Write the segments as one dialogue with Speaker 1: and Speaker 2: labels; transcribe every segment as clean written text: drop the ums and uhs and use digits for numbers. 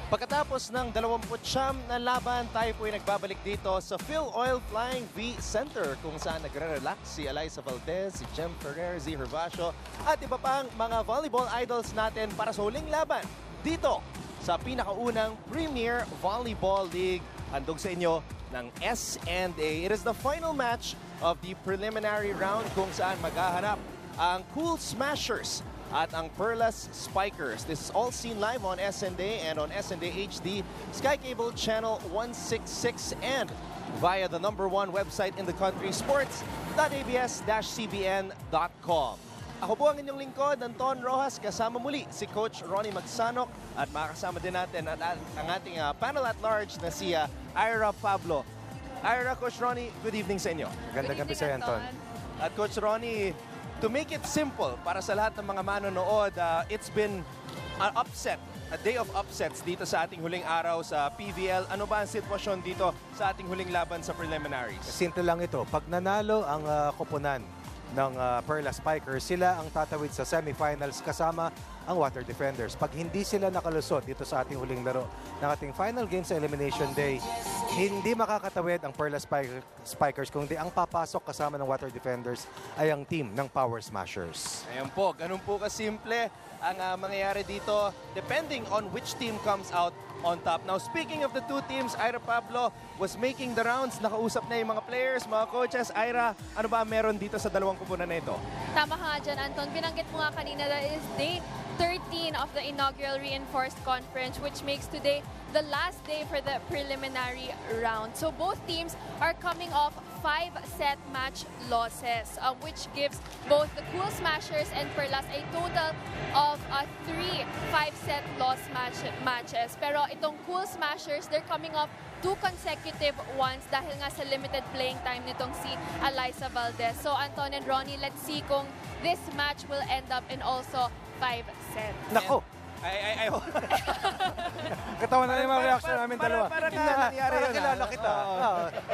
Speaker 1: Pagkatapos ng 29 na laban, tayo po ay nagbabalik dito sa Phil Oil Flying V Center kung saan nagre-relax si Eliza Valdez, si Jem Ferrer, Z Herbacio at iba pang mga volleyball idols natin para sa huling laban dito sa pinakaunang Premier Volleyball League. Handog sa inyo ng S&A. It is the final match of the preliminary round kung saan maghahanap ang Cool Smashers at ang Perlas Spikers. This is all seen live on S&A and on S&A HD, Sky Cable Channel 166 and via the #1 website in the country, sports.abs-cbn.com. Ako po ang inyong lingkod, Anton Rojas, kasama muli si Coach Ronnie Magsanok at makakasama din natin ang ating panel at large na si Ira Pablo. Ira, Coach Ronnie, good evening sa inyo.
Speaker 2: Gandang gabi sa'yo, Anton.
Speaker 1: At Coach Ronnie, to make it simple para sa lahat ng mga manonood, it's been an upset, a day of upsets dito sa ating huling araw sa PVL. Ano ba ang sitwasyon dito sa ating huling laban sa preliminaries?
Speaker 2: Simple lang ito. Pag nanalo ang koponan ng Perlas Spikers, sila ang tatawid sa semifinals kasama ang Water Defenders. Pag hindi sila nakalusot dito sa ating huling laro ng ating final game sa Elimination Day, hindi makakatawid ang Perlas Spikers, kundi ang papasok kasama ng Water Defenders ay ang team ng Power Smashers.
Speaker 1: Ayan po, ganun po kasimple ang mangyayari dito depending on which team comes out on top. Now, speaking of the two teams, Ira Pablo was making the rounds. Nakausap na yung mga players, mga coaches. Ira, ano ba meron dito sa dalawang kupunan na ito?
Speaker 3: Tama ka nga dyan, Anton. Binanggit mo nga kanina that is day 13 of the inaugural Reinforced Conference, which makes today the last day for the preliminary round. So both teams are coming off 5-set match losses, which gives both the Cool Smashers and Perlas a total of 3 5-set loss matches. Pero itong Cool Smashers, they're coming off 2 consecutive ones dahil nga sa limited playing time nitong si Eliza Valdez. So Anton and Ronnie, let's see kung this match will end up in also 5 sets.
Speaker 2: Nako!
Speaker 1: Ay.
Speaker 2: Katawan na yung mga reaction namin dalawa.
Speaker 1: Para nangyari yun.
Speaker 2: Kilala kita.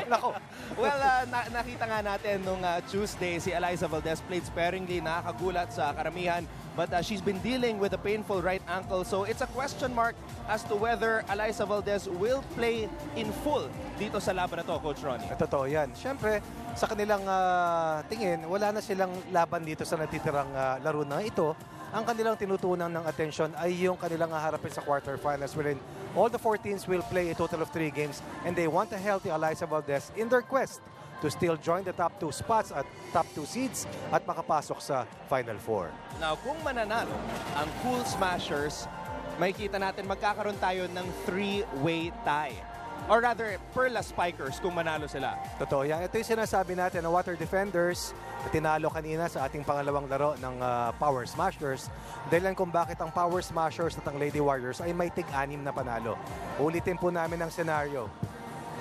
Speaker 2: Nako!
Speaker 1: Well, nakita nga natin nung Tuesday, si Eliza Valdez played sparingly, nakakagulat sa karamihan. But she's been dealing with a painful right ankle. So it's a question mark as to whether Eliza Valdez will play in full dito sa laban na to, Coach Ronnie.
Speaker 2: Totoo yan. Siyempre, sa kanilang tingin, wala na silang laban dito sa natitirang laro na ito. Ang kanilang tinutunan ng atensyon ay yung kanilang haharapin sa quarterfinals, wherein all the 4 teams will play a total of 3 games and they want a healthy Eliza Valdez in their quest to still join the top 2 spots at top 2 seeds at makapasok sa Final 4.
Speaker 1: Now, kung mananalo ang Cool Smashers, makikita natin magkakaroon tayo ng 3-way tie. Or rather, Perlas Spikers kung manalo sila.
Speaker 2: Totoo yan. Ito yung sinasabi natin ng Water Defenders na tinalo kanina sa ating pangalawang laro ng Power Smashers. Dahilan kung bakit ang Power Smashers at ang Lady Warriors ay may tig-6 na panalo. Ulitin po namin ang senaryo.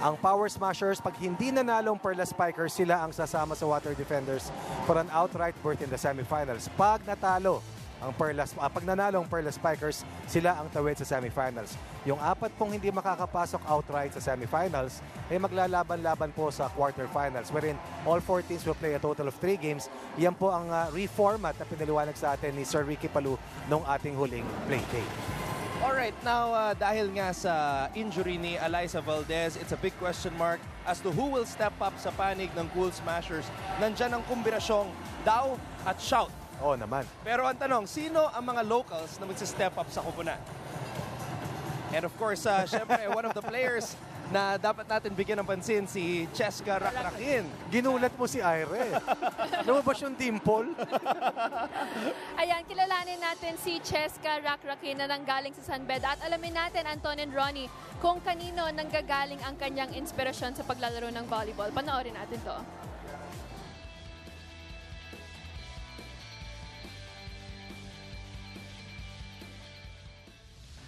Speaker 2: Ang Power Smashers, pag hindi nanalo ang Perlas Spikers, sila ang sasama sa Water Defenders for an outright berth in the semifinals. Pag natalo ang pag nanalo ang Perlas Spikers, sila ang tawid sa semifinals. Yung 4 pong hindi makakapasok outright sa semifinals ay maglalaban-laban po sa quarterfinals, wherein all 4 teams will play a total of 3 games. Yan po ang reformat na pinaliwanag sa atin ni Sir Ricky Palou nung ating huling play day.
Speaker 1: Alright, now dahil nga sa injury ni Eliza Valdez, it's a big question mark as to who will step up sa panig ng Cool Smashers. Nandyan ang kombinasyong Daw at Shout.
Speaker 2: Oo naman.
Speaker 1: Pero ang tanong, sino ang mga locals na magsa-step up sa kupunan? And of course, syempre, one of the players na dapat natin bigyan ng pansin, si Cheska Rakrakin.
Speaker 2: Ginulat mo si Ire. Lumabas yung dimple.
Speaker 3: Ayan, kilalanin natin si Cheska Rakrakin na nanggaling sa Sunbed. At alamin natin, Anton and Ronnie, kung kanino nanggagaling ang kanyang inspirasyon sa paglalaro ng volleyball. Panoorin natin to.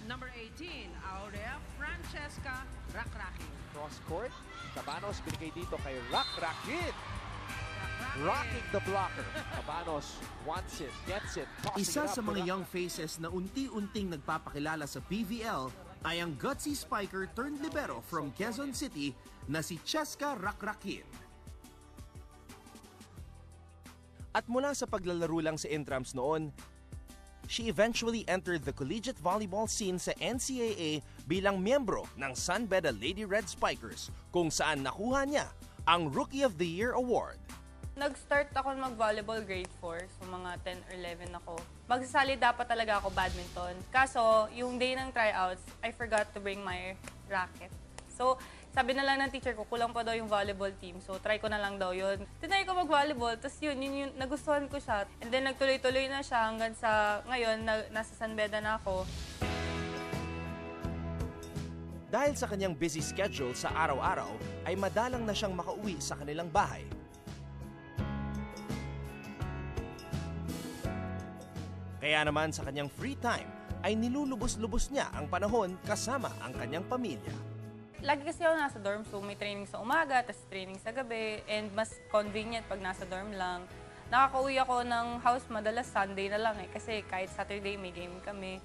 Speaker 4: Number 18, Aurea Francesca Rakrakin.
Speaker 5: Cross court, Cabanos binigay dito kay Rakrakin. Rocking the blocker. Cabanos wants it, gets it.
Speaker 6: Isa sa mga young faces na unti-unting nagpapakilala sa PVL ay ang gutsy spiker turned libero from Quezon City na si Cheska Rakrakin.
Speaker 1: At mula sa paglalaro lang sa intrams noon, She eventually entered the collegiate volleyball scene sa NCAA bilang miyembro ng San Beda Lady Red Spikers kung saan nakuha niya ang Rookie of the Year Award.
Speaker 7: Nag-start ako mag-volleyball grade 4, so mga 10 or 11 ako. Magsasali dapat talaga ako badminton. Kaso, yung day ng tryouts, I forgot to bring my racket. So, sabi na lang ng teacher ko, kulang pa daw yung volleyball team. So, try ko na lang daw yun. Tinry ko mag-volleyball, tapos yun, nagustuhan ko siya. And then, nagtuloy-tuloy na siya hanggang sa ngayon, nasa San Beda na ako.
Speaker 1: Dahil sa kanyang busy schedule sa araw-araw, ay madalang na siyang makauwi sa kanilang bahay. Kaya naman sa kanyang free time, ay nilulubos-lubos niya ang panahon kasama ang kanyang pamilya.
Speaker 7: Lagi kasi ako nasa dorm, so may training sa umaga, tapos training sa gabi, and mas convenient pag nasa dorm lang. Nakakauwi ako ng house madalas Sunday na lang kasi kahit Saturday may game kami.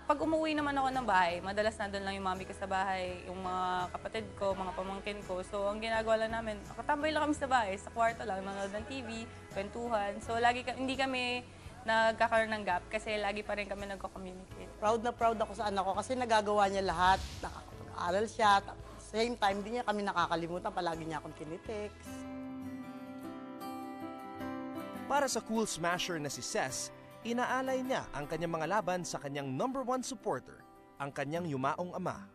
Speaker 7: Pag umuwi naman ako ng bahay, madalas nandun lang yung mami ko sa bahay, yung mga kapatid ko, mga pamangkin ko. So ang ginagawa lang namin, nakatambay lang kami sa bahay, sa kwarto lang, nanonood ng TV, kwentuhan. So hindi kami nagkakaroon ng gap kasi lagi pa rin kami nagko-communicate.
Speaker 8: Proud na proud ako sa anak ko kasi nagagawa niya lahat. Nakakapag-aral siya. Same time, di niya kami nakakalimutan. Palagi niya akong tinitext.
Speaker 1: Para sa cool smasher na si Ces, inaalay niya ang kanyang mga laban sa kanyang #1 supporter, ang kanyang yumaong ama.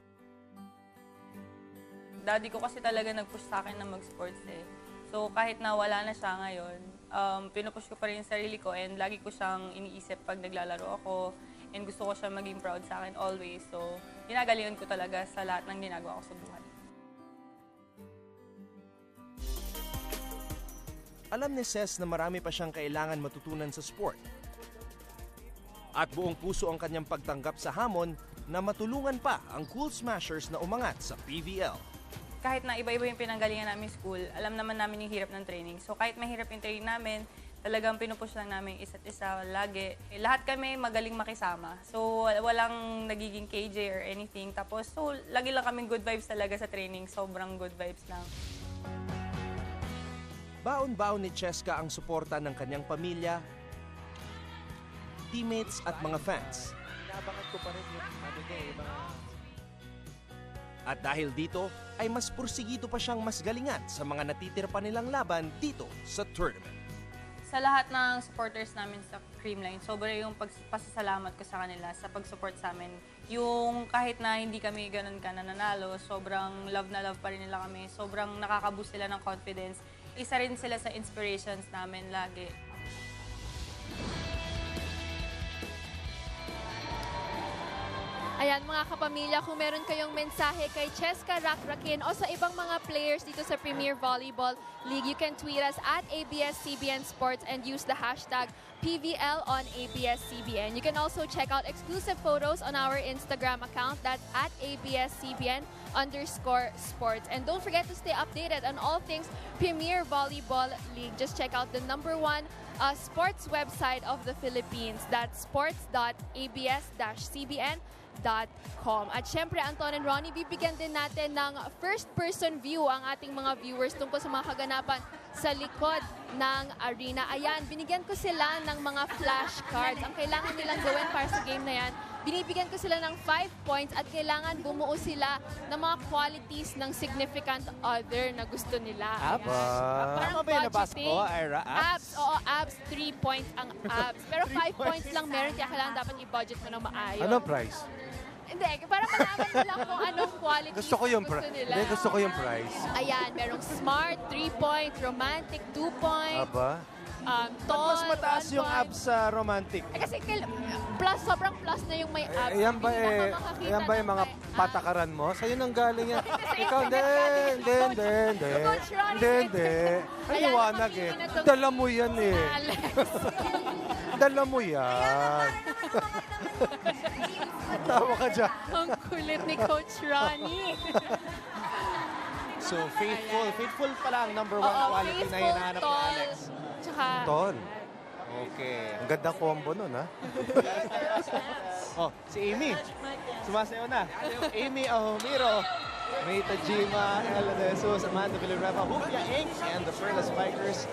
Speaker 7: Daddy ko kasi talaga nag-push sa akin na mag-sports eh. So kahit na wala na siya ngayon, pinupush ko pa rin yung sarili ko and lagi ko siyang iniisip pag naglalaro ako and gusto ko siya maging proud sa akin always. So ginagalingan ko talaga sa lahat ng ginagawa ko sa buhay.
Speaker 1: Alam ni Ces na marami pa siyang kailangan matutunan sa sport. At buong puso ang kanyang pagtanggap sa hamon na matulungan pa ang Cool Smashers na umangat sa PVL.
Speaker 7: Kahit na iba-iba yung pinanggalingan namin school, alam naman namin yung hirap ng training. So kahit mahirap yung training namin, talagang pinupush lang namin isa't isa lagi. Lahat kami magaling makisama. So walang nagiging KJ or anything. Tapos so lagi lang kaming good vibes talaga sa training. Sobrang good vibes lang.
Speaker 1: Baon-baon ni Cheska ang suporta ng kanyang pamilya, teammates at mga fans.
Speaker 5: Inabangan ko pa rin yung mga...
Speaker 1: At dahil dito, ay mas pursigido pa siyang mas galingan sa mga natitira pa nilang laban dito sa tournament.
Speaker 7: Sa lahat ng supporters namin sa Creamline, sobra yung pasasalamat ko sa kanila sa pag-support sa amin. Yung kahit na hindi kami ganun ka nananalo, sobrang love na love pa rin nila kami. Sobrang nakaka-boost sila ng confidence. Isa rin sila sa inspirations namin lagi.
Speaker 3: Ayan mga kapamilya, kung meron kayong mensahe kay Cheska Rakrakin o sa ibang mga players dito sa Premier Volleyball League, you can tweet us at ABS-CBN Sports and use the hashtag PVL on ABS-CBN. You can also check out exclusive photos on our Instagram account, that's at ABS-CBN_sports. And don't forget to stay updated on all things Premier Volleyball League. Just check out the #1 sports website of the Philippines. That's sports.abs-cbn.com. At syempre, Anton and Ronnie, bibigyan din natin ng first-person view ang ating mga viewers tungkol sa mga kaganapan sa likod ng arena. Ayan, binigyan ko sila ng mga flashcards. Ang kailangan nilang gawin para sa game na yan, binibigyan ko sila ng 5 points at kailangan bumuo sila ng mga qualities ng significant other na gusto nila.
Speaker 5: Abs?
Speaker 3: Parang
Speaker 5: ba yung nabasa
Speaker 3: budgeting.
Speaker 5: ko, Ira?
Speaker 3: Abs? Oo, abs. 3 points ang abs. Pero 5 points lang meron, kaya kailangan dapat i-budget mo ng maayos.
Speaker 2: Anong price?
Speaker 3: Hindi, para malaman nila kung anong qualities
Speaker 2: Gusto ko yung
Speaker 3: nila.
Speaker 2: Hindi, gusto ko yung price.
Speaker 3: Ayan, merong smart, 3 points, romantic, 2 points.
Speaker 2: Aba?
Speaker 3: Tall,
Speaker 5: Mas mataas
Speaker 3: 1
Speaker 5: yung
Speaker 3: point.
Speaker 5: abs sa romantic.
Speaker 3: Kasi plus, sobrang plus na yung may abs.
Speaker 2: Yan ba
Speaker 3: Hindi na makakita
Speaker 2: yan ba yung
Speaker 3: ng
Speaker 2: mga
Speaker 3: may abs.
Speaker 2: patakaran mo? Sa'yo nang galing yan.
Speaker 3: Sa
Speaker 2: Ikaw, hindi,
Speaker 3: internet
Speaker 2: hindi, hindi, hindi.
Speaker 3: Coach Ronnie,
Speaker 2: Hindi, hindi. Ang
Speaker 3: Ayan,
Speaker 2: liwanag
Speaker 3: napamili
Speaker 2: eh.
Speaker 3: na tong-
Speaker 2: Dala mo yan eh.
Speaker 3: Alex.
Speaker 2: Dala mo yan. Tawa ka dyan.
Speaker 3: Ang kulit ni Coach Ronnie.
Speaker 5: So, faithful pala ang #1
Speaker 3: Oo,
Speaker 5: quality na
Speaker 3: faithful,
Speaker 5: hinahanap ni
Speaker 3: tall.
Speaker 5: Alex.
Speaker 3: Tsaka,
Speaker 2: Tol.
Speaker 5: Okay.
Speaker 2: Ang gandang combo nun, ha?
Speaker 5: Oh, si Amy. Sumasayaw na. Amy Ahomiro, Rita Jima, Ella De Jesus, Amanda Villarreal, Hupia Inc. and the Perlas Spikers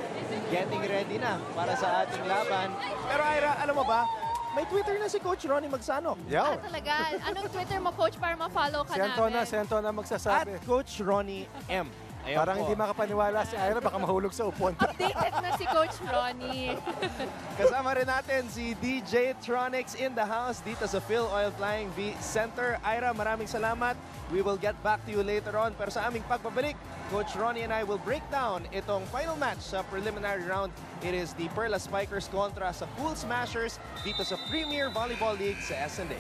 Speaker 5: getting ready na para sa ating laban. Pero Ira, alam mo ba,
Speaker 1: may Twitter na si Coach Ronnie Magsanok.
Speaker 2: Yaw.
Speaker 3: Talaga. Anong Twitter mo, Coach, para ma-follow ka namin?
Speaker 2: Sento na
Speaker 1: At
Speaker 2: magsasabi.
Speaker 1: Coach Ronnie M. Ayan
Speaker 2: Parang
Speaker 1: po.
Speaker 2: hindi makapaniwala si Ira, baka mahulog sa upuan.
Speaker 3: Updated na si Coach Ronnie.
Speaker 1: Kasama rin natin si DJ Tronics in the house dito sa Phil Oil Flying V Center. Ira, maraming salamat. We will get back to you later on. Pero sa aming pagbabalik, Coach Ronnie and I will break down itong final match sa preliminary round. It is the Perlas Spikers kontra sa Cool Smashers dito sa Premier Volleyball League sa S&A.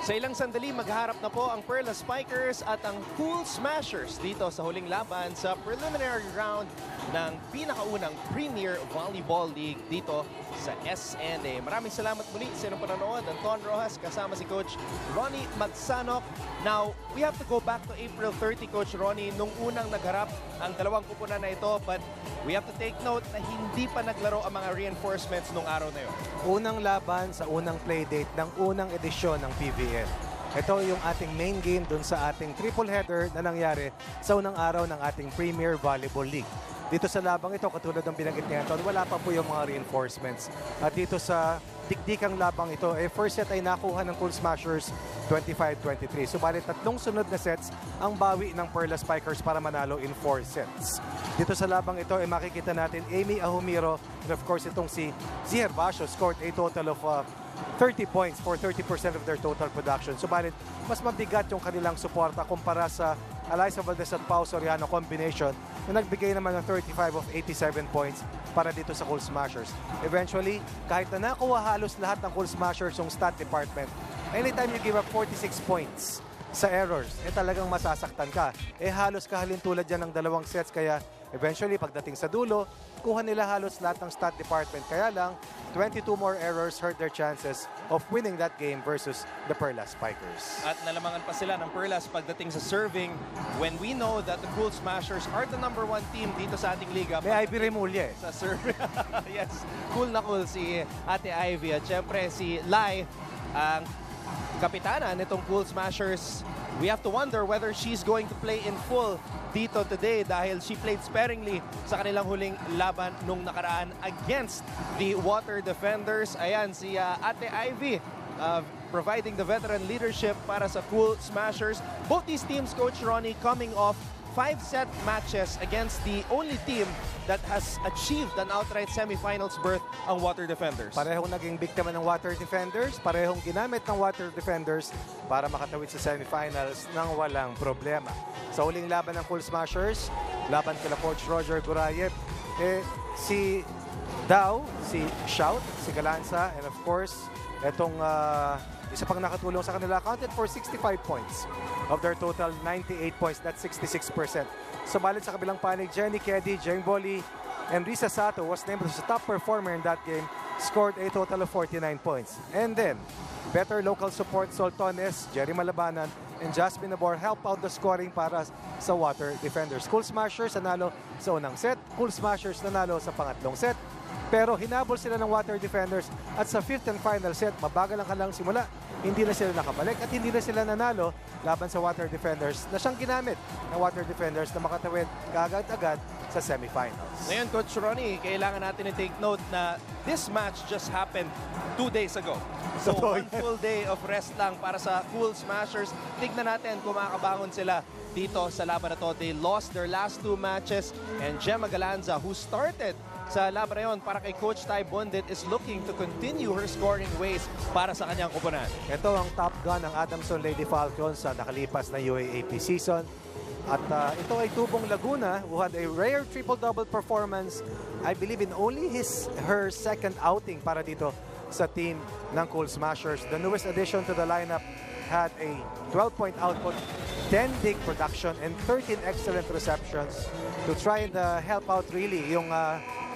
Speaker 1: Sa ilang sandali, magharap na po ang Perlas Spikers at ang Cool Smashers dito sa huling laban sa preliminary round ng pinakaunang Premier Volleyball League dito sa SNA. Maraming salamat muli sa inyong panonood. Anton Rojas kasama si Coach Ronnie Magsanok. Now, we have to go back to April 30, Coach Ronnie, nung unang nagharap ang dalawang kupunan na ito. But we have to take note na hindi pa naglaro ang mga reinforcements nung araw na yun.
Speaker 2: Unang laban sa unang playdate ng unang edisyon ng PVL. Ito yung ating main game dun sa ating triple header na nangyari sa unang araw ng ating Premier Volleyball League. Dito sa labang ito, katulad ng binanggit niya, wala pa po yung mga reinforcements. At dito sa dikdikang labang ito, first set ay nakuha ng Cool Smashers 25-23. Subalit tatlong sunod na sets ang bawi ng Perlas Spikers para manalo in 4 sets. Dito sa labang ito, makikita natin Amy Ahumiro and of course itong si Ziher Basho scored a total of 30 points for 30% of their total production. Subalit, mas mabigat yung kanilang suporta kumpara sa Eliza Valdez at Pau Soriano combination na nagbigay naman ng 35 of 87 points para dito sa Cool Smashers. Eventually, kahit na nakuha halos lahat ng Cool Smashers yung stat department, anytime you give up 46 points sa errors, talagang masasaktan ka. Halos kahalintulad yan ng dalawang sets, kaya eventually, pagdating sa dulo, kuha nila halos lahat ng stat department. Kaya lang, 22 more errors hurt their chances of winning that game versus the Perlas Spikers.
Speaker 1: At nalamangan pa sila ng Perlas pagdating sa serving when we know that the Cool Smashers are the #1 team dito sa ating liga.
Speaker 2: May Ivy Remulye.
Speaker 1: Sa serving. Yes, cool na cool si Ate Ivy. At syempre si Lai, ang kapitana nitong Cool Smashers. We have to wonder whether she's going to play in full dito today dahil she played sparingly sa kanilang huling laban nung nakaraan against the Water Defenders. Ayan, si Ate Ivy providing the veteran leadership para sa Cool Smashers. Both these teams, Coach Ronnie, coming off 5-set matches against the only team that has achieved an outright semifinals berth, ang Water Defenders.
Speaker 2: Parehong naging biktima ng Water Defenders, parehong ginamit ng Water Defenders para makatawid sa semifinals nang walang problema. Sa huling laban ng Cool Smashers, laban kila Coach Roger Gurayev, si Dao, si Shout, si Galanza, and of course, etong isa pang nakatulong sa kanila, accounted for 65 points of their total 98 points. That's 66%. Subalit sa kabilang panig, Jenny Keddy, Jeng Boli, and Risa Sato was named as the top performer in that game, scored a total of 49 points. And then, better local support, Soltones, Jerry Malabanan, and Jasmine Nabor help out the scoring para sa Water Defenders. Cool Smashers nanalo sa unang set, Cool Smashers nanalo sa pangatlong set, pero hinabol sila ng Water Defenders at sa 5th and final set, mabagal ang kanilang simula. Hindi na sila nakabalik at hindi na sila nanalo laban sa Water Defenders na siyang ginamit ng Water Defenders na makatawid kaagad-agad sa semifinals.
Speaker 1: Ngayon, Coach Ronnie, kailangan natin i-take note na this match just happened 2 days ago. So, one full day of rest lang para sa Cool Smashers. Tignan natin kung makakabangon sila dito sa laban na to. They lost their last 2 matches and Gemma Galanza, who started sa laban na yun para kay Coach Ty Bondit, is looking to continue her scoring ways para sa kanyang koponan.
Speaker 2: Ito ang top gun ng Adamson Lady Falcons sa nakalipas na UAAP season. At ito ay Tubong Laguna, who had a rare triple-double performance, I believe in only her second outing para dito sa team ng Cool Smashers. The newest addition to the lineup had a 12-point output, 10 dig production, and 13 excellent receptions to try and help out really yung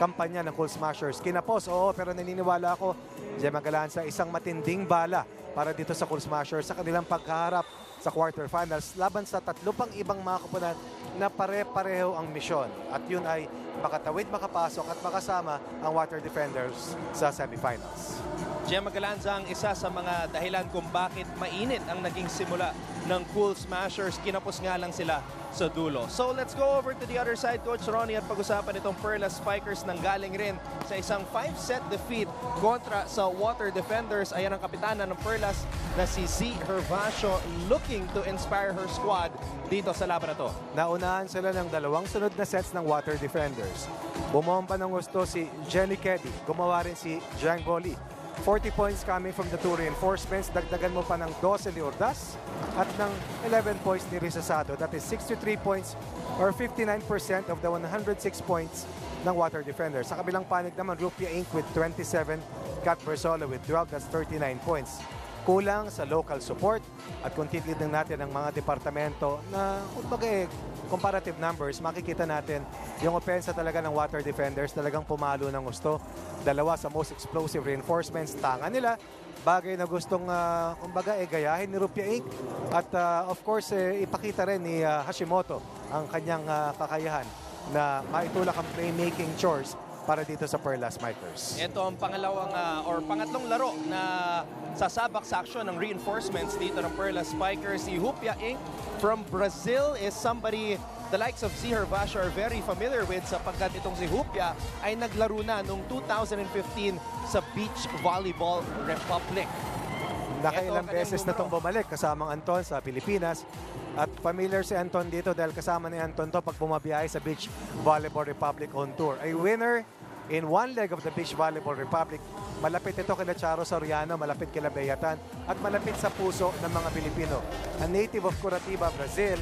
Speaker 2: kampanya ng Cool Smashers. Kinapos, oo, pero naniniwala ako, Gemma Galanza, isang matinding bala para dito sa Cool Smashers sa kanilang pagkaharap sa quarterfinals laban sa 3 pang ibang mga koponan na pare-pareho ang misyon. At yun ay makatawid, makapasok at makasama ang Water Defenders sa semifinals.
Speaker 1: Gemma Galanza ang isa sa mga dahilan kung bakit mainit ang naging simula ng Cool Smashers. Kinapos nga lang sila sa dulo. So let's go over to the other side, Coach Ronnie, at pag-usapan itong Perlas Spikers nang galing rin sa isang 5-set defeat kontra sa Water Defenders. Ayan ang kapitana ng Perlas na si Z Hervasio, looking to inspire her squad dito sa laban na to.
Speaker 2: Naunahan sila ng 2 sunod na sets ng Water Defenders. Bumompa ng gusto si Jenny Keddy. Gumawa rin si Jang Goli. 40 points coming from the two reinforcements. Dagdagan mo pa ng 12 ni Urdas at ng 11 points ni Rizasado. That is 63 points or 59% of the 106 points ng Water Defenders. Sa kabilang panig naman, Rupia Inc. with 27, Kat Bersola with 12, that's 39 points. Kulang sa local support at kung titignan natin ang mga departamento na comparative numbers, makikita natin yung opensa talaga ng Water Defenders talagang pumalo ng gusto. 2 sa most explosive reinforcements, tanga nila. Bagay na gustong, gayahin ni Rupia Inc. At of course, ipakita rin ni Hashimoto ang kanyang kakayahan na maitulak ang playmaking chores para dito sa Perlas Spikers.
Speaker 1: Ito ang pangatlong laro na sasabak sa aksyon ng reinforcements dito ng Perlas Spikers. Si Hupia Inc. from Brazil is somebody the likes of Z Hervasio are very familiar with, sapagkat itong si Hupia ay naglaro na noong 2015 sa Beach Volleyball Republic.
Speaker 2: Nakailang beses na itong bumalik kasamang Anton sa Pilipinas. At familiar si Anton dito dahil kasama ni Anton to pag bumabiyahe sa Beach Volleyball Republic on tour. A winner in one leg of the Beach Volleyball Republic. Malapit ito kila Charo Soriano, malapit kila Beyatan, at malapit sa puso ng mga Pilipino. A native of Curitiba, Brazil,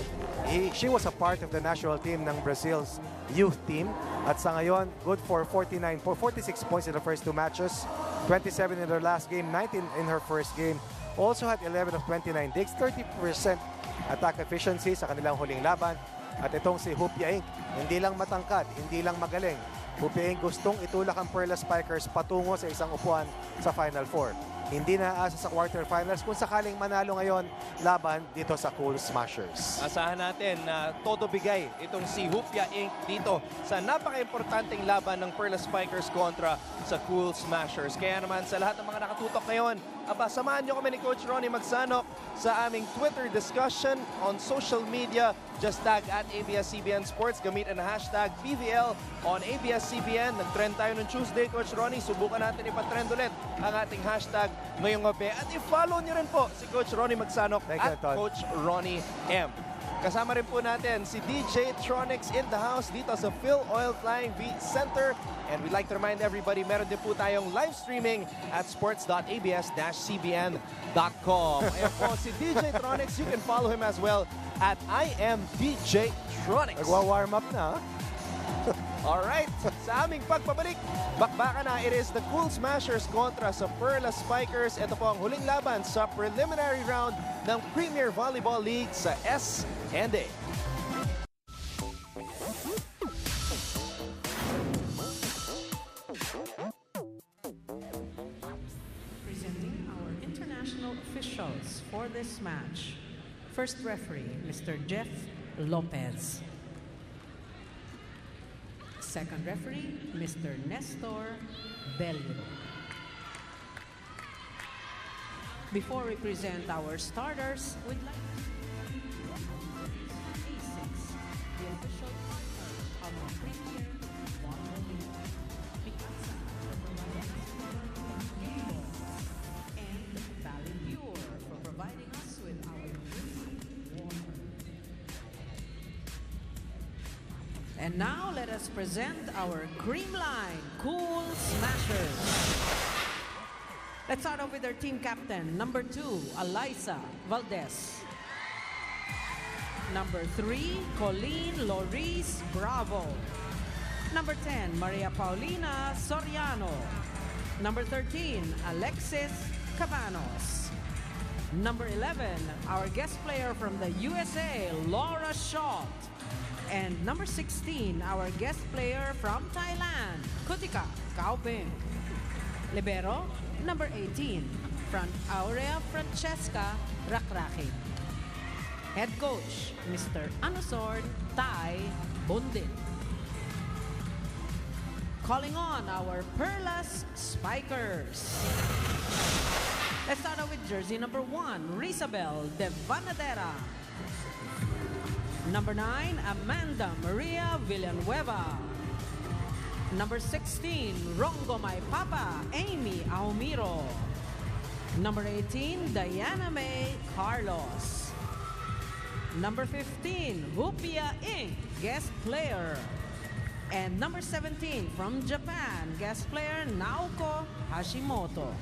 Speaker 2: she was a part of the national team ng Brazil's youth team. At sa ngayon, good for 46 points in the first 2 matches, 27 in her last game, 19 in her first game. Also had 11 of 29 digs, 30% attack efficiency sa kanilang huling laban. At itong si Hupia Inc., hindi lang matangkad, hindi lang magaling. Hupia Inc. gustong itulak ang Perlas Spikers patungo sa isang upuan sa Final Four. Hindi na aasa sa quarterfinals kung sakaling manalo ngayon laban dito sa Cool Smashers.
Speaker 1: Asahan natin na todo bigay itong si Hupia Inc. dito sa napaka-importanting laban ng Perlas Spikers kontra sa Cool Smashers. Kaya naman sa lahat ng mga nakatutok ngayon, samahan nyo kami ni Coach Ronnie Magsanok sa aming Twitter discussion on social media. Just tag at ABS-CBN Sports. Gamitin ang hashtag PVL on ABS-CBN. Nag-trend tayo ng Tuesday, Coach Ronnie. Subukan natin ipatrend ulit ang ating hashtag ngayong gabi. At i-follow nyo rin po si Coach Ronnie Magsanok at Coach Ronnie M. Kasama rin po natin si DJ Tronics in the house dito sa Phil Oil Flying V Center. And we'd like to remind everybody, meron din po tayong live streaming at sports.abs-cbn.com. Ayan po si DJ Tronics. You can follow him as well at I am DJ Tronics.
Speaker 2: Nagwa-warm up na.
Speaker 1: Alright, sa aming pagpabalik, bakbaka na, it is the Cool Smashers kontra sa Perlas Spikers. Ito po ang huling laban sa preliminary round ng Premier Volleyball League sa S&A.
Speaker 4: Presenting our international officials for this match. First referee, Mr. Jeff Lopez. Second referee, Mr. Nestor Bello. Before we present our starters, we'd like to A6, the official partner of the Premier Volleyball League, Picasa, and Valley Pure for providing us with our drinking water. And now let us present our Creamline Cool Smashers. Let's start off with our team captain. Number 2, Alyssa Valdez. Number 3, Colleen Loris Bravo. Number 10, Maria Paulina Soriano. Number 13, Alexis Cabanos. Number 11, our guest player from the USA, Laura Shot. And number 16, our guest player from Thailand, Kutika Kauping. Libero, number 18, Front Aurea Francesca Rakraki. Head coach, Mr. Anusord Tai Bundin. calling on our Perlas Spikers. Let's start out with jersey number 1, Rizabel de Vanadera. Number 9, Amanda Maria Villanueva. Number 16, Rongo My Papa, Amy Ahumiro. Number 18, Diana May Carlos. Number 15, Hupia Inc., guest player. And number 17, from Japan, guest player Naoko Hashimoto.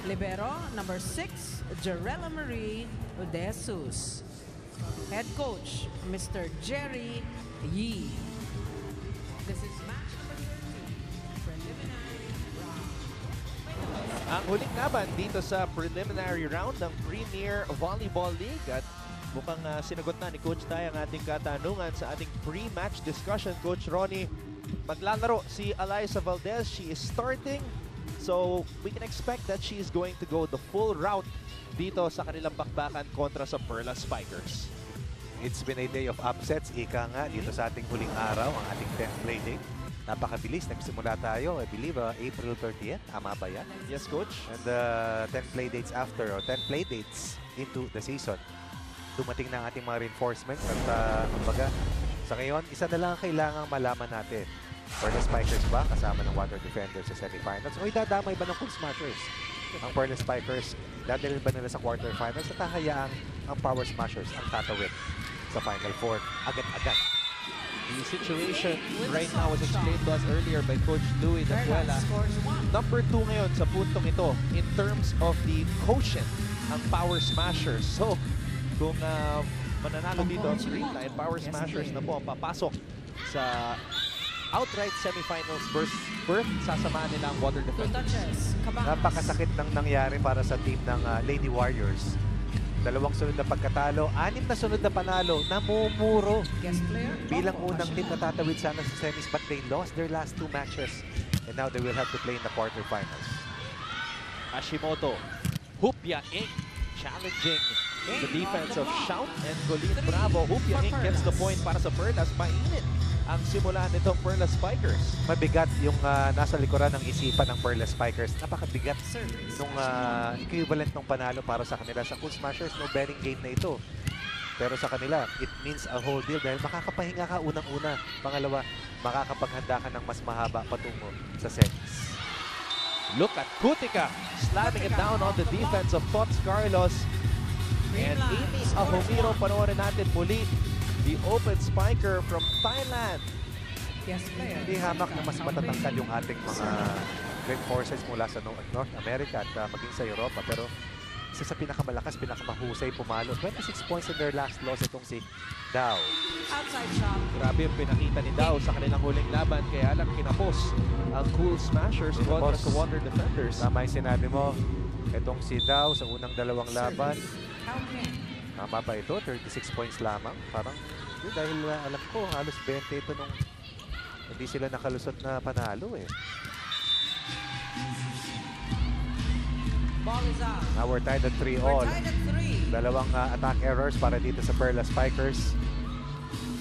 Speaker 4: Libero, number 6, Jarella Marie De Jesus. Head coach, Mr. Jerry Yee. This is match number 13, preliminary round.
Speaker 1: Ang huling laban dito sa preliminary round ng Premier Volleyball League at mukhang sinagot na ni Coach Tay ang ating katanungan sa ating pre-match discussion. Coach Ronnie, maglalaro si Alyssa Valdez. She is starting, so we can expect that she is going to go the full route dito sa kanilang bakbakan kontra sa Perlas Spikers.
Speaker 2: It's been a day of upsets, ika nga, dito sa ating huling araw, ang ating 10th play date. Napakabilis, nagsimula tayo, I believe, April 30th, tama ba yan?
Speaker 1: Yes, Coach.
Speaker 2: And 10 play dates after, or 10 play dates into the season. Dumating na ang ating mga reinforcements at kumbaga, sa ngayon, isa na lang ang kailangang malaman natin. Perlas Spikers ba kasama ng Water Defenders sa semifinals? O idadamay ba ng Cool Smashers? Ang Perlas Spikers, dadalhin ba nila sa quarterfinals at hahayaang ang Power Smashers ang tatawid sa Final Four agad-agad?
Speaker 1: The situation right now was explained to us earlier by Coach Louie Dapuela. Number 2 ngayon sa puntong ito in terms of the quotient, ang Power Smashers. So, kung mananalo dito ang Creamline, Power Smashers na po ang papasok sa outright semifinals berth, sasamahan nila ang Water Defenders.
Speaker 2: Napakasakit ng nangyari para sa team ng Lady Warriors. 2 sunod na pagkatalo, 6 na sunod na panalo, namumuro. Bilang unang team na tatawid sana sa semis, but they lost their last 2 matches. And now they will have to play in the quarterfinals.
Speaker 1: Hashimoto, Hupia Inc. challenging the defense of Shout and Colleen Bravo. Hupia Inc. gets the point para sa Perlas. Mainit ang simula nitong Perlas Spikers.
Speaker 2: Mabigat yung nasa likuran ng isipan ng Perlas Spikers. Napakabigat nung equivalent ng panalo para sa kanila. Sa Cool Smashers, no betting game na ito. Pero sa kanila, it means a whole deal dahil makakapahinga ka unang-una. Pangalawa, makakapaghanda ka ng mas mahaba patungo sa semis.
Speaker 1: Look at Kutika slamming it down on the defense of Tots Carlos. And Amy Ahumiro, panoorin natin muli. The open spiker from Thailand.
Speaker 2: Hindi hamak na mas matatangkad yung ating mga great forces mula sa North America at maging sa Europa. Pero isa sa pinakamalakas, pinakamahusay pumalo. 26 points in their last loss itong si Dao.
Speaker 1: Grabe yung pinakita ni Dao sa kanilang huling laban. Kaya lang kinapos ang Cool Smashers kontra sa Water Defenders.
Speaker 2: Tama yung sinabi mo. Itong si Dao sa unang 2 laban. Tama ba ito? 36 points lamang. Parang dahil alam ko halos 20 ito nung hindi sila nakalusot na panalo eh. Now we're tied at 3-all. 2 attack errors para dito sa Perlas Spikers.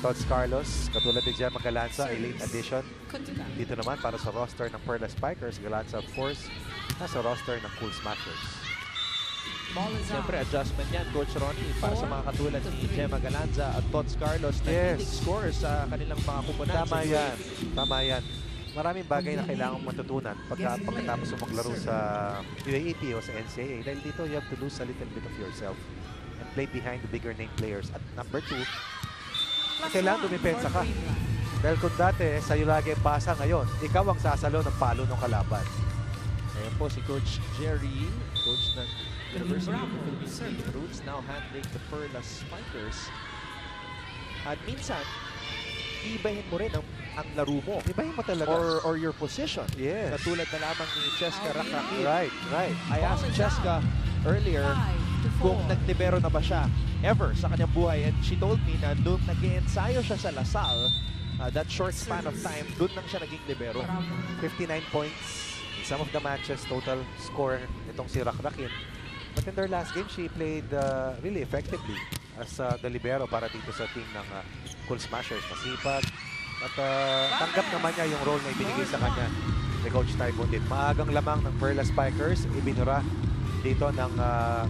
Speaker 2: Tots Carlos, katulad ni Gemma Galanza, a late addition. Dito naman para sa roster ng Perlas Spikers, Galanza of course, nasa roster ng Cool Smashers.
Speaker 1: Siyempre, adjustment yan, Coach Ronnie, para sa mga katulad ni Gemma Galanza at Tots Carlos na leading scorers sa kanilang mga kupunan.
Speaker 2: Tama yan. Tama yan. Maraming bagay na kailangang matutunan pagkatapos mo maglaro sa UAAP o sa NCAA. Dahil dito, you have to lose a little bit of yourself and play behind the bigger name players. At number 2, kailangan dumipensa ka. Dahil kung dati, sa'yo lagi ang basa ngayon, ikaw ang sasalo ng palo ng kalaban.
Speaker 1: Ayan po si Coach Jerry, coach ng University of the Philippines Roots, now handling the Perlas Spikers. At minsan, ibahin mo rin ang laro mo.
Speaker 2: Ibahin mo talaga.
Speaker 1: Or your position.
Speaker 2: Yes.
Speaker 1: Katulad na lamang ni Cheska Rakrakit.
Speaker 2: Right.
Speaker 1: I asked Cheska earlier kung naglibero na ba siya ever sa kanyang buhay. And she told me na doon nag-ensayo siya sa Lasal, that short span of time, doon lang siya naging libero.
Speaker 2: 59 points in some of the matches, total score itong si Rakrakin. But in their last game, she played really effectively as the libero para dito sa team ng Cool Smashers. Masipag, At tanggap naman niya yung role na ibinigay sa kanya ni Coach Ty Bundit. Maagang lamang ng Perlas Spikers, ibinura dito ng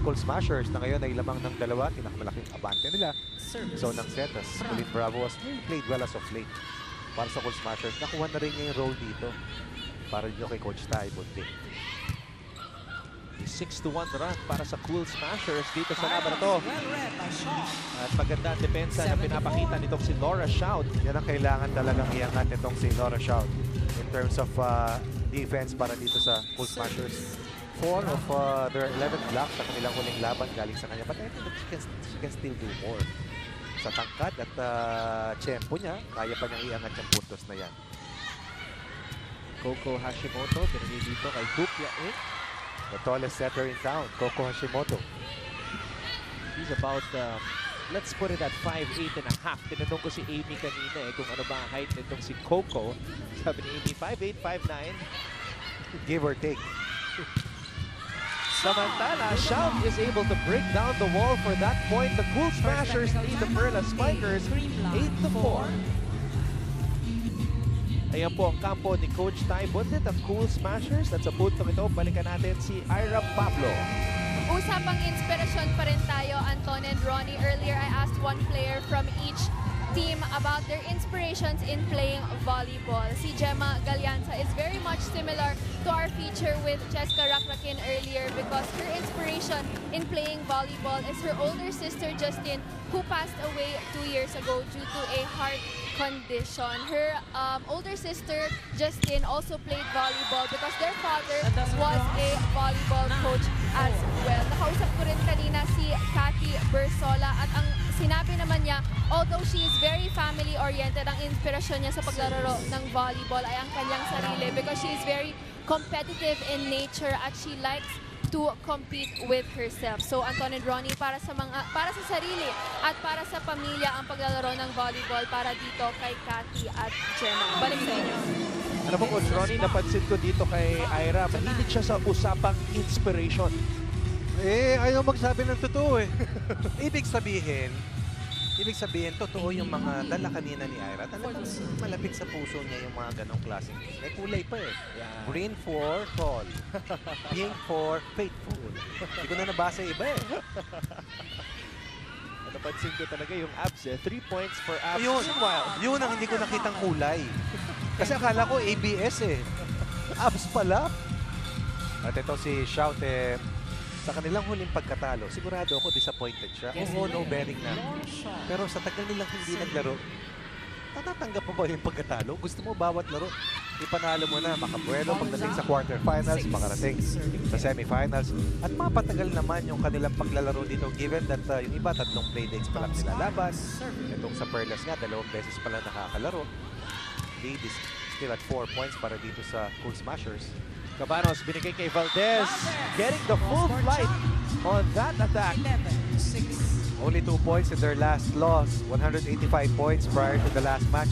Speaker 2: Cool Smashers na ngayon ay lamang ng dalawa. Pinakamalaking abante nila. So ng set, as Colin Bravo has played well as of late para sa Cool Smashers. Nakuha na rin niya yung role dito para dito kay Coach Ty Bundit.
Speaker 1: 6-1 run para sa Cool Smashers dito sa laban na to. At maganda ang depensa na pinapakita nitong si Laura Shout.
Speaker 2: Yan ang kailangan talagang iangat itong si Laura Shout in terms of defense para dito sa Cool Smashers. 4 of their 11 blocks sa kanilang huling laban galing sa kanya. But I think she can still do more. Sa tangkad at tempo niya, kaya pa niyang iangat yung puntos na yan.
Speaker 1: Coco Hashimoto, binigay dito kay Hupia Inc.
Speaker 2: The tallest setter in town, Coco Hashimoto.
Speaker 1: He's about, let's put it at 5'8 and a half. Tinanong ko si Amy kanina kung ano ba ang height nitong si Coco. Sabi ni Amy, 5'8", 5'9".
Speaker 2: Give or take.
Speaker 1: Samantala, Shout is able to break down the wall for that point. The Cool Smashers lead the Perlas Spikers 8-4. Ayan po ang kampo ni Coach Ty Bundit at Cool Smashers. At sa puntong ito, balikan natin si Ira Pablo.
Speaker 3: Usapang inspirasyon pa rin tayo, Anton and Ronnie. Earlier, I asked one player from each team about their inspirations in playing volleyball. Si Gemma Galianza is very much similar to our feature with Cheska earlier because her inspiration in playing volleyball is her older sister Justine, who passed away 2 years ago due to a heart condition. Her older sister Justine also played volleyball because their father was a volleyball coach as well. Nakausap ko rin kanina si Cathy Bersola at ang sinabi naman niya, although she is very family-oriented, ang inspirasyon niya sa paglalaro ng volleyball ay ang kanyang sarili because she is very competitive in nature at she likes to compete with herself. So Anton and Ronnie, para sa sarili at para sa pamilya ang paglalaro ng volleyball para dito kay Cathy at Gemma. Balik sa inyo.
Speaker 1: Alam mo, Coach Ronnie, napansin ko dito kay Ira, mahilig siya sa usapang inspiration.
Speaker 2: Ayaw magsabi ng totoo eh. Ibig sabihin, totoo yung mga dala kanina ni Ira. Talagang malapit sa puso niya yung mga ganong klaseng. May kulay pa eh.
Speaker 1: Yeah.
Speaker 2: Green for tall. Pink for faithful. Hindi ko na nabasa iba eh.
Speaker 1: Napansin ko talaga yung abs eh. 3 points for abs.
Speaker 2: Yun ang hindi ko nakitang kulay. Kasi akala ko ABS eh. Abs pala. At ito si Shout eh, sa kanilang huling pagkatalo, sigurado ako disappointed siya. Oo, no bearing na. Pero sa tagal nilang hindi naglaro, natatanggap mo ba yung pagkatalo? Gusto mo bawat laro, ipanalo mo na, makabuelo pagdating sa quarterfinals, makarating sa semifinals. At mapatagal naman yung kanilang paglalaro dito given that yung iba 3 playdates pa lang nilalaban. Itong sa Perlas nga, 2 beses pa lang nakakalaro. Lead is still at 4 points para dito sa Cool Smashers.
Speaker 1: Cabanos binigay kay Valdez, getting the full flight on that attack.
Speaker 2: Only 2 points in their last loss. 185 points prior to the last match.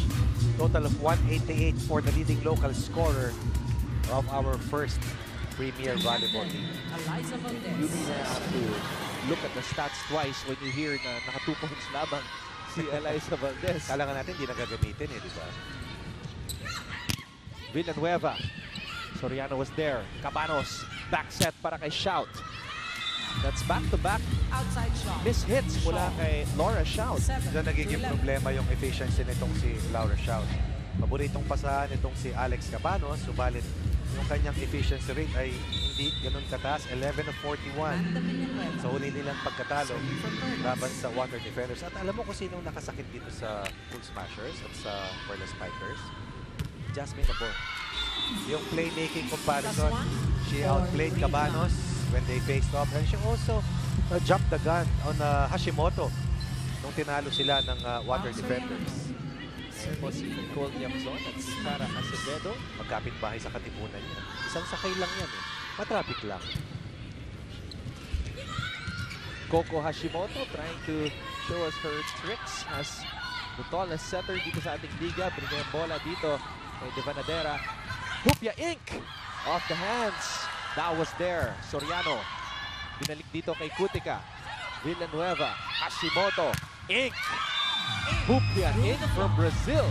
Speaker 2: Total of 188 for the leading local scorer of our first Premier Volleyball League.
Speaker 1: You really have to look at the stats twice when you hear na naka 2 points labang si Eliza Valdez.
Speaker 2: Kala nga natin hindi na gagamitin eh, di ba?
Speaker 1: Villanueva. Soriano was there. Cabanos, back set para kay Shout. That's back-to-back
Speaker 4: Outside shot.
Speaker 1: miss hits mula kay Laura Shout.
Speaker 2: Diyan nagiging problema yung efficiency nitong si Laura Shout. Paboritong pasahan nitong si Alex Cabanos, subalit yung kanyang efficiency rate ay hindi ganun kataas, 11 of 41. Sa huli nilang pagkatalo laban sa Water Defenders. At alam mo kung sinong nakasakit dito sa Cool Smashers at sa Perlas Spikers? Jasmine Abo. Yung playmaking comparison, she outplayed Cabanos when they faced off. And she also jumped the gun on Hashimoto nung tinalo sila ng Water Defenders.
Speaker 1: Po si Nicole Yamzon at si Cara Acevedo.
Speaker 2: Magkapit bahay sa katipunan niya. Isang sakay lang yan eh. Matraffic lang.
Speaker 1: Coco Hashimoto trying to show us her tricks as the tallest setter dito sa ating liga. Binigay ang bola dito kay Devanadera. Hupia Inc. Off the hands. That was there. Soriano. Binalik dito kay Kutika. Villanueva. Hashimoto. Inc. Hupia Inc. from Brazil.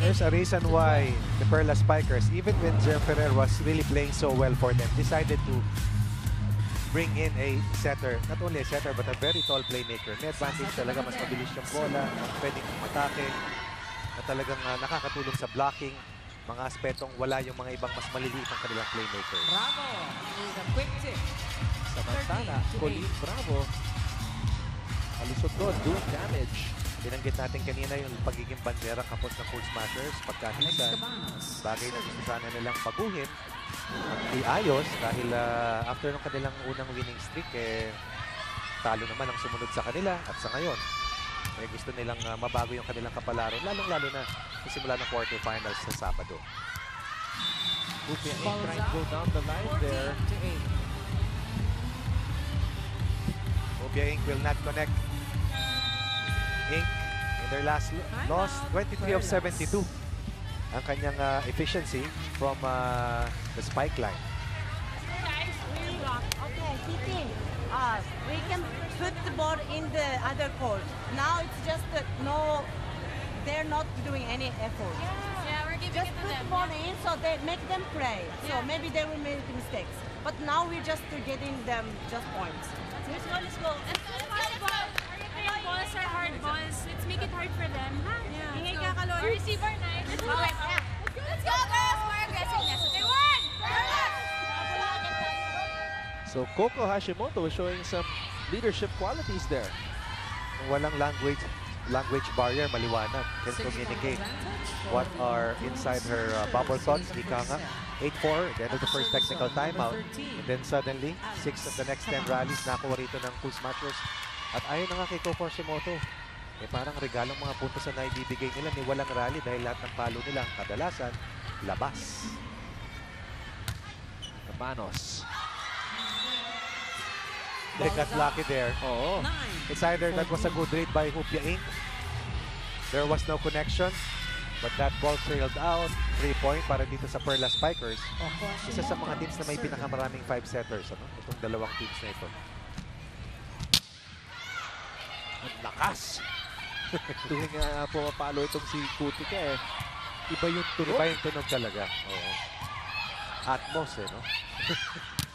Speaker 2: There's a reason why the Perlas Spikers, even when Jem Ferrer was really playing so well for them, decided to bring in a setter, not only a setter but a very tall playmaker. May advantage talaga, mas mabilis yung bola, pwedeng matake, na talagang nakakatulong sa blocking, mga aspetong wala yung mga ibang mas maliliit ang kanilang playmakers.
Speaker 4: Bravo with a quick tip.
Speaker 5: Samantala, Colleen Bravo. Alusot doon, doing damage.
Speaker 2: Binanggit natin kanina yung pagiging bandera kapos ng Cool Smashers pagkahinsan. Bagay na gusto sana nilang baguhin at iayos dahil after ng kanilang unang winning streak, talo naman ang sumunod sa kanila at sa ngayon. Gusto nilang mabago yung kanilang kapalaro, lalong-lalo na sa simula ng quarterfinals sa Sabado.
Speaker 5: Hupia Inc. trying to go down the line there.
Speaker 2: Hupia Inc. will not connect. Inc. in their last loss, 23 of 72. Ang kanyang efficiency from the spike line.
Speaker 9: Okay, Titi. We can put the ball in the other court. Now it's just that they're not doing any effort.
Speaker 3: Yeah, we're giving
Speaker 9: Just
Speaker 3: it to
Speaker 9: put
Speaker 3: them.
Speaker 9: the ball in so they make them play. So maybe they will make mistakes. But now we're just getting them just points.
Speaker 3: Let's go, let's go. Balls are hard balls. Let's make it hard for them. Yeah.
Speaker 9: Ingay ka, Kalor.
Speaker 3: Our receiver night. Let's go. Let's go, girls. More aggressiveness. Okay, one.
Speaker 5: So Coco Hashimoto is showing some leadership qualities there.
Speaker 2: Walang language barrier, maliwanag. Can communicate what are inside her bubble thoughts. Ika nga, 8-4 at the end of the first technical timeout. And then suddenly, 6 of the next 10 rallies nakuha rito ng Cool Smashers. At ayon na nga kay Coco Hashimoto, parang regalong mga puntos na naibibigay nila ni walang rally dahil lahat ng palo nila kadalasan labas.
Speaker 5: Cabanos.
Speaker 2: They got lucky there.
Speaker 5: Oo.
Speaker 2: It's either that was a good read by Hupia Inc. There was no connection, but that ball trailed out. 3-point para dito sa Perlas Spikers. Isa sa mga teams na may pinakamaraming 5-setters. Itong dalawang teams na ito.
Speaker 5: Ang lakas. Tuwing pumapalo itong si Kutika iba yung tunog.
Speaker 2: Iba yung tunog talaga. Oo. Atmos no?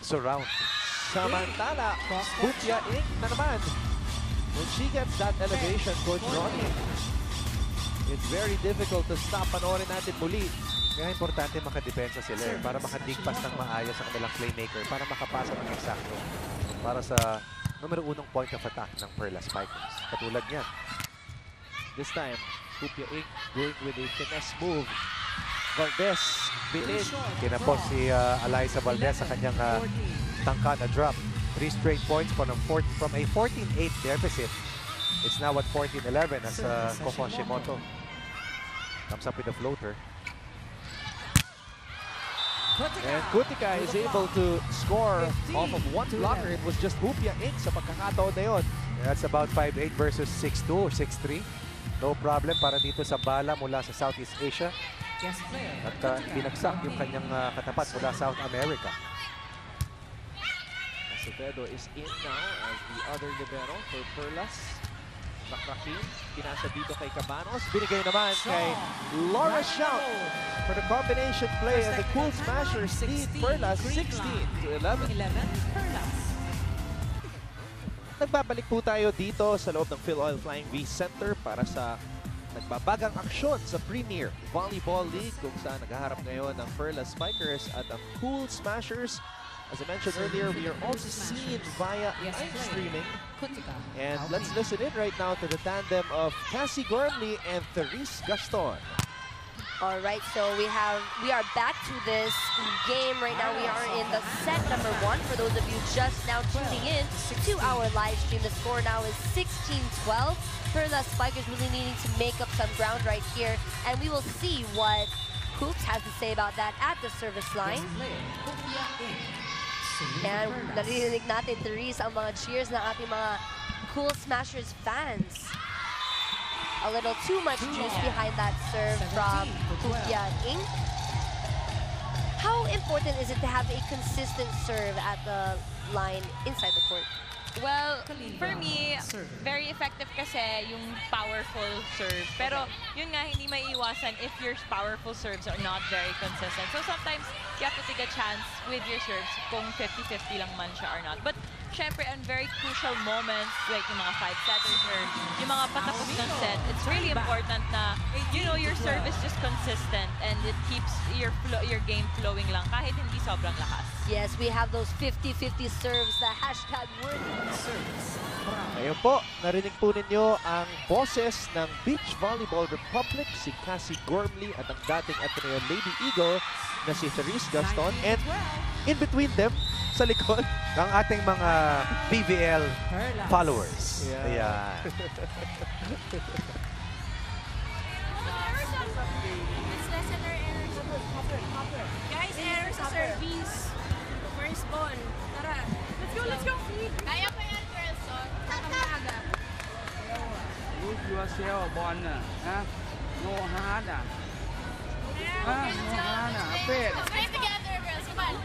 Speaker 2: Surround.
Speaker 5: Samantala, Hupia Inc. na naman. When she gets that elevation, Coach Ronnie, it's very difficult to stop. Panoorin natin muli.
Speaker 2: Kaya importante makadepensa sila para makadigpas ng maayos sa kanilang playmaker para makapasa ng eksakto para sa numero 1 point of attack ng Perlas Spikers. Katulad niyan.
Speaker 5: This time, Hupia Inc. going with a finesse move. Valdez, bitin.
Speaker 2: Kinapos si Eliza Valdez sa kanyang tangka na drop. 3 straight points from a 14-8 deficit. It's now at 14-11 as Coco Hashimoto comes up with a floater.
Speaker 5: And Kutika is able to score off of one blocker. It was just Hupia Inc. sa pagkakataon na yun.
Speaker 2: That's about 5'8 versus 6'2 or 6'3. No problem para dito sa bala mula sa Southeast Asia. At binagsak yung kanyang katapat mula South America.
Speaker 5: Acevedo is in now as the other libero for Perlas. Rakrakin, pinasa dito kay Cabanos. Binigay naman kay Laura Shout for the combination play, and the Cool Smashers lead Perlas 16-11.
Speaker 4: Perlas.
Speaker 5: Nagbabalik po tayo dito sa loob ng Phil Oil Flying V Center para sa nagbabagang aksyon sa Premier Volleyball League kung saan naghaharap ngayon ang Perlas Spikers at ang Cool Smashers. As I mentioned earlier, we are also seen via live streaming. And let's listen in right now to the tandem of Cassie Gormley and Therese Gaston.
Speaker 10: All right, so we are back to this game right now. We are in the set number 1. For those of you just now tuning in to our live stream, the score now is 16-12. Perlas Spikers really needing to make up some ground right here, and we will see what Hoops has to say about that at the service line. And naririnig natin, Therese, ang mga cheers ng ating mga Cool Smashers fans. A little too much juice behind that serve from Hupia Inc. How important is it to have a consistent serve at the line inside the court?
Speaker 11: Well, for me, very effective kasi yung powerful serve. Pero yun nga, hindi maiiwasan if your powerful serves are not very consistent. So sometimes you have to take a chance with your serves kung 50-50 lang man siya or not. But syempre, on very crucial moments, like yung mga 5-setters or yung mga patapos ng set, it's really important na, you know, your serve is just consistent and it keeps your game flowing lang kahit hindi sobrang lakas.
Speaker 10: Yes, we have those 50-50 serves, the hashtag worthy.
Speaker 5: Ngayon po, narinig po ninyo ang boses ng Beach Volleyball Republic, si Cassie Gormley at ang dating Ateneo Lady Eagle na si Therese Gaston. And in between them, sa likod,
Speaker 2: ng ating mga PVL followers.
Speaker 5: Yeah.
Speaker 3: Guys, error sa service. First ball. Tara. Let's go. Kaya pa yan, girls. So, nakamaga.
Speaker 12: Use yourself, ball na. Ha? No hard ah. No hard ah. Afraid.
Speaker 3: Let's play together, girls. Come on.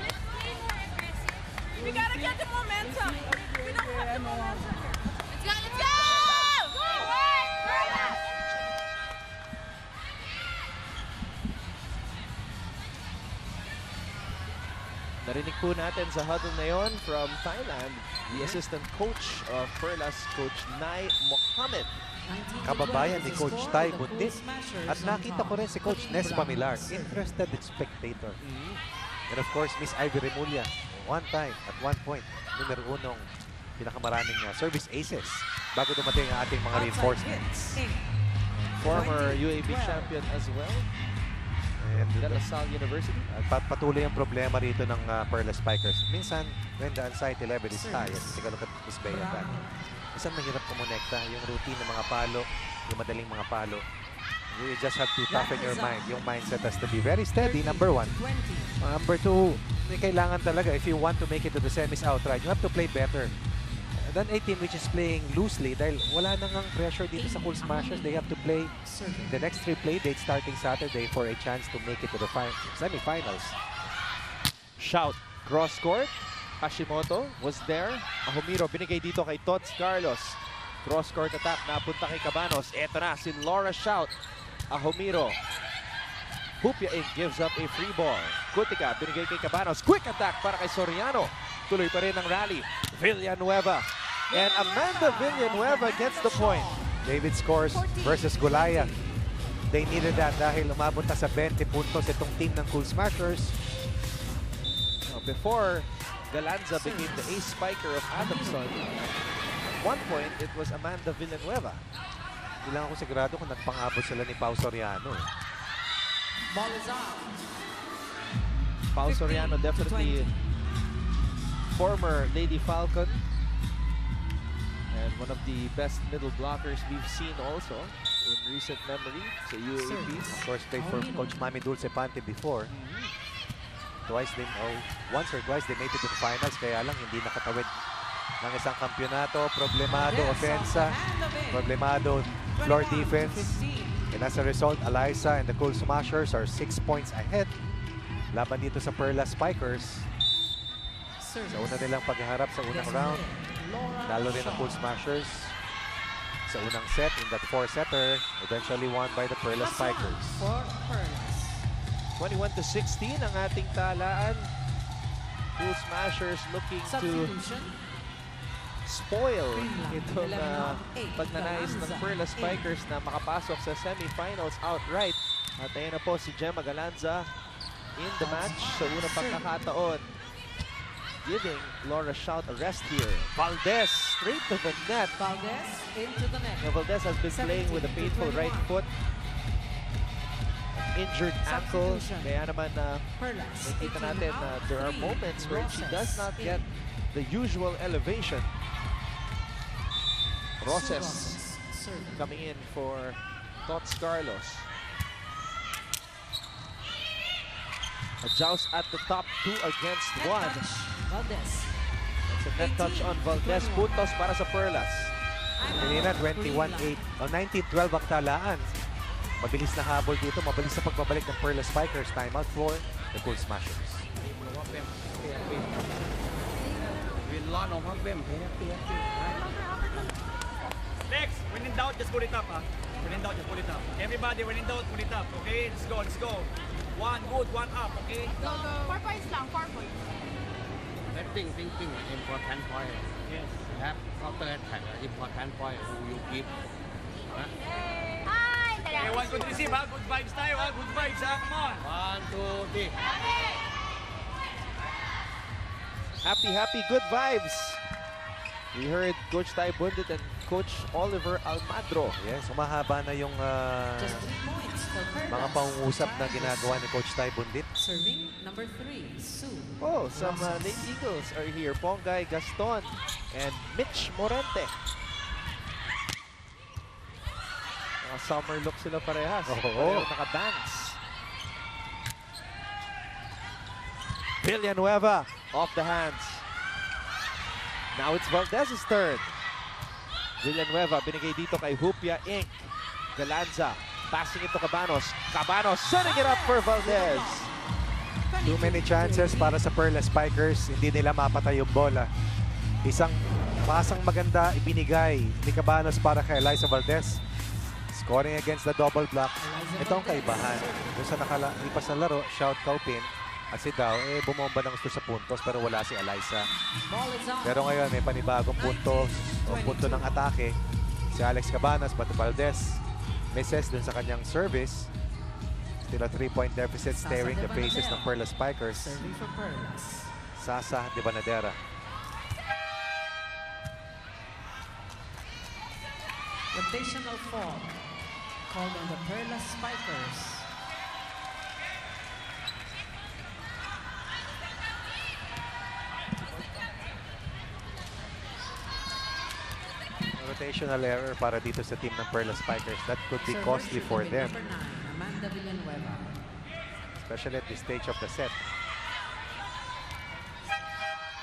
Speaker 3: We gotta get the momentum. We don't have the momentum. Let's go!
Speaker 5: Narinig po natin sa huddle na yon from Thailand, the assistant coach of Perlas, Coach Nai Mohammed.
Speaker 2: Kababayan ni Coach Tai Buntis. At nakita ko rin si Coach Nes Pamilar, interested spectator. And of course, Miss Ivy Remulla, one time, at one point, numero 1 pinakamaraming service aces bago dumating ang ating mga reinforcements.
Speaker 5: Former UAB champion as well.
Speaker 2: And
Speaker 5: De La Salle University.
Speaker 2: At patuloy ang problema rito ng Perlas Spikers. Minsan, when the anxiety level is high, take a look at Miss Bea that. Minsan mahirap kumonekta yung routine ng mga palo, yung madaling mga palo. You just have to toughen your mind. Yung mindset has to be very steady, number 1. Number 2, may kailangan talaga, if you want to make it to the semis outright, you have to play better than a team which is playing loosely dahil wala nang pressure dito sa Cool Smashers. They have to play the next 3 play dates starting Saturday for a chance to make it to the semifinals.
Speaker 5: Shout. Cross court. Hashimoto was there. Ahumiro binigay dito kay Tots Carlos. Cross court attack. Napunta kay Cabanos. Eto na si Laura Shout. Ahumiro. Hupia in gives up a free ball. Kutika binigay kay Cabanos. Quick attack para kay Soriano. Tuloy pa rin ang rally. Villanueva. And Amanda Villanueva gets the point.
Speaker 2: David scores versus Goliath. They needed that dahil umabot na sa 20 puntos itong team ng Cool Smashers.
Speaker 5: Before Galanza became the ace spiker of Adamson, at one point it was Amanda Villanueva.
Speaker 2: Hindi lang ako sigurado kung nagpang-abot sila ni Pao Soriano.
Speaker 4: Ball is out.
Speaker 5: Pao Soriano definitely former Lady Falcon and one of the best middle blockers we've seen also in recent memory sa UAP.
Speaker 2: Of course, played for Coach Mami Dulce Pante before. Once or twice they made it to the finals, kaya lang hindi nakatawid ng isang kampyonato. Problemado offensa, problemado floor defense. And as a result, Eliza and the Cool Smashers are 6 points ahead. Laban dito sa Perlas Spikers. Sa una nilang pagharap sa unang round, lalo rin ang Cool Smashers sa unang set in that 4-setter, eventually won by the Perlas Spikers.
Speaker 5: 21-16 ang ating talaan. Cool Smashers looking to spoil itong pagnanais ng Perlas Spikers na makapasok sa semifinals outright. At ayan na po si Gemma Galanza in the match sa unang pagkakataon. Giving Laura Shout a rest here. Valdez straight to the net.
Speaker 4: Valdez into the net.
Speaker 5: Now, Valdez has been playing with a painful right foot. Injured ankle. Kaya naman nakikita natin na there are moments where she does not get the usual elevation. Roses coming in for Tots Carlos. A joust at the top, 2 against 1.
Speaker 4: Valdez.
Speaker 5: That's a net touch on Valdez. Puntos para sa Perlas.
Speaker 2: Kanina 21-8 o 19-12 ang talaan. Mabilis na habol dito, mabilis na pagbabalik ng Perlas Spikers. Timeout for the Cool Smashers.
Speaker 12: ร้อนออกมาเป็นเปียก
Speaker 13: Next, when in doubt, just put it up, huh? When in doubt, just put it up. Everybody, when in doubt, put it up, okay? Let's go, let's go. One good, one up, okay?
Speaker 3: Go, go. 4 points lang, 4 points.
Speaker 12: thinking important point.
Speaker 13: Yes.
Speaker 12: You have counter attack important point who you give.
Speaker 13: Okay, one good receive, huh? Good vibes tayo, huh? Good vibes, huh? Come on.
Speaker 12: 1, 2, 3.
Speaker 5: Happy, good vibes. We heard Coach Ty Bundit and Coach Oliver Almadro.
Speaker 2: Yes, humahaba na yung
Speaker 4: Just 3 points for Perlas.
Speaker 2: mga pangungusap na ginagawa ni Coach Ty Bundit.
Speaker 4: Serving number 3, Sue.
Speaker 5: Oh, some late Eagles are here. Pongay Gaston and Mitch Morente. Summer look sila parehas. Pareho naka-bangs. Villanueva off the hands. Now it's Valdez's turn. Villanueva binigay dito kay Hupia Inc. Galanza passing it to Cabanos. Cabanos setting it up for Valdez.
Speaker 2: Too many chances para sa Perlas Spikers. Hindi nila mapatay yung bola. Isang pasang maganda ibinigay ni Cabanos para kay Eliza Valdez. Scoring against the double block. Ito ang kaibahan. Kung sa nakalipas na laro, shout Kaupin. At si Dow, bumomba ng gusto sa puntos pero wala si Eliza. Pero ngayon may panibagong punto o punto ng atake. Si Alex Cabanas, but Valdez misses dun sa kanyang service. Still a 3-point deficit staring the faces ng Perlas Spikers.
Speaker 4: Serving for Perlas.
Speaker 2: Sasa de Banadera.
Speaker 4: Rotational fall called on the Perlas Spikers.
Speaker 2: Rotational error para dito sa team ng Perlas Spikers. That could be costly for them.
Speaker 4: Number 9, Amanda Villanueva.
Speaker 2: Especially at this stage of the set.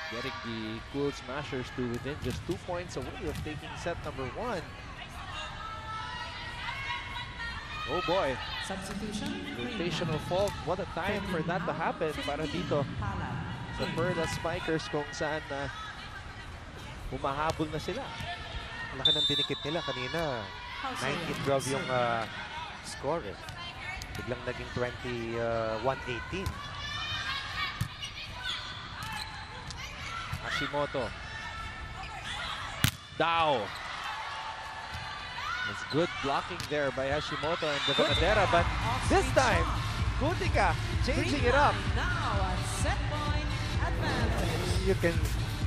Speaker 5: Getting the Cool Smashers to within just 2 points away of taking set number 1. Oh boy.
Speaker 4: Substitution.
Speaker 5: Rotational fault. What a time for that to happen para dito sa Perlas Spikers kung saan humahabol na sila.
Speaker 2: Laki ng dinikit nila kanina. 19-12 yung score. Biglang naging 21-18.
Speaker 5: Hashimoto. Dow. It's good blocking there by Hashimoto and Banadera, but this time, Kutika changing it up.
Speaker 4: Now a set point advantage.
Speaker 2: You can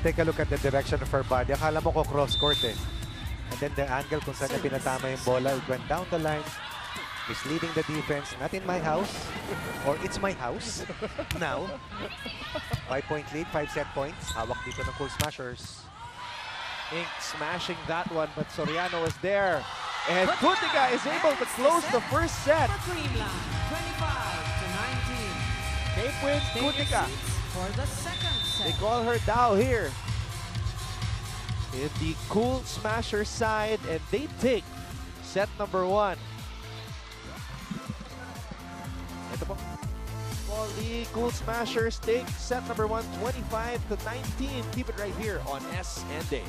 Speaker 2: take a look at the direction of her body. Akala mo ko cross court eh. And then the angle kung saan niya pinatama yung bola, it went down the line, misleading the defense. Not in my house, or it's my house now. 5-point lead, 5 set points. Hawak dito ng Cool Smashers.
Speaker 5: Inc smashing that one, but Soriano was there. And Kutika is able to close the first set.
Speaker 4: Creamline, 25-19.
Speaker 5: Cape wins Kutika.
Speaker 4: For the second set.
Speaker 5: They call her Dow here. In the Cool Smasher side, and they take set number 1. Ito po. Well, the Cool Smashers take set number 1, 25-19. Keep it right here on S&A.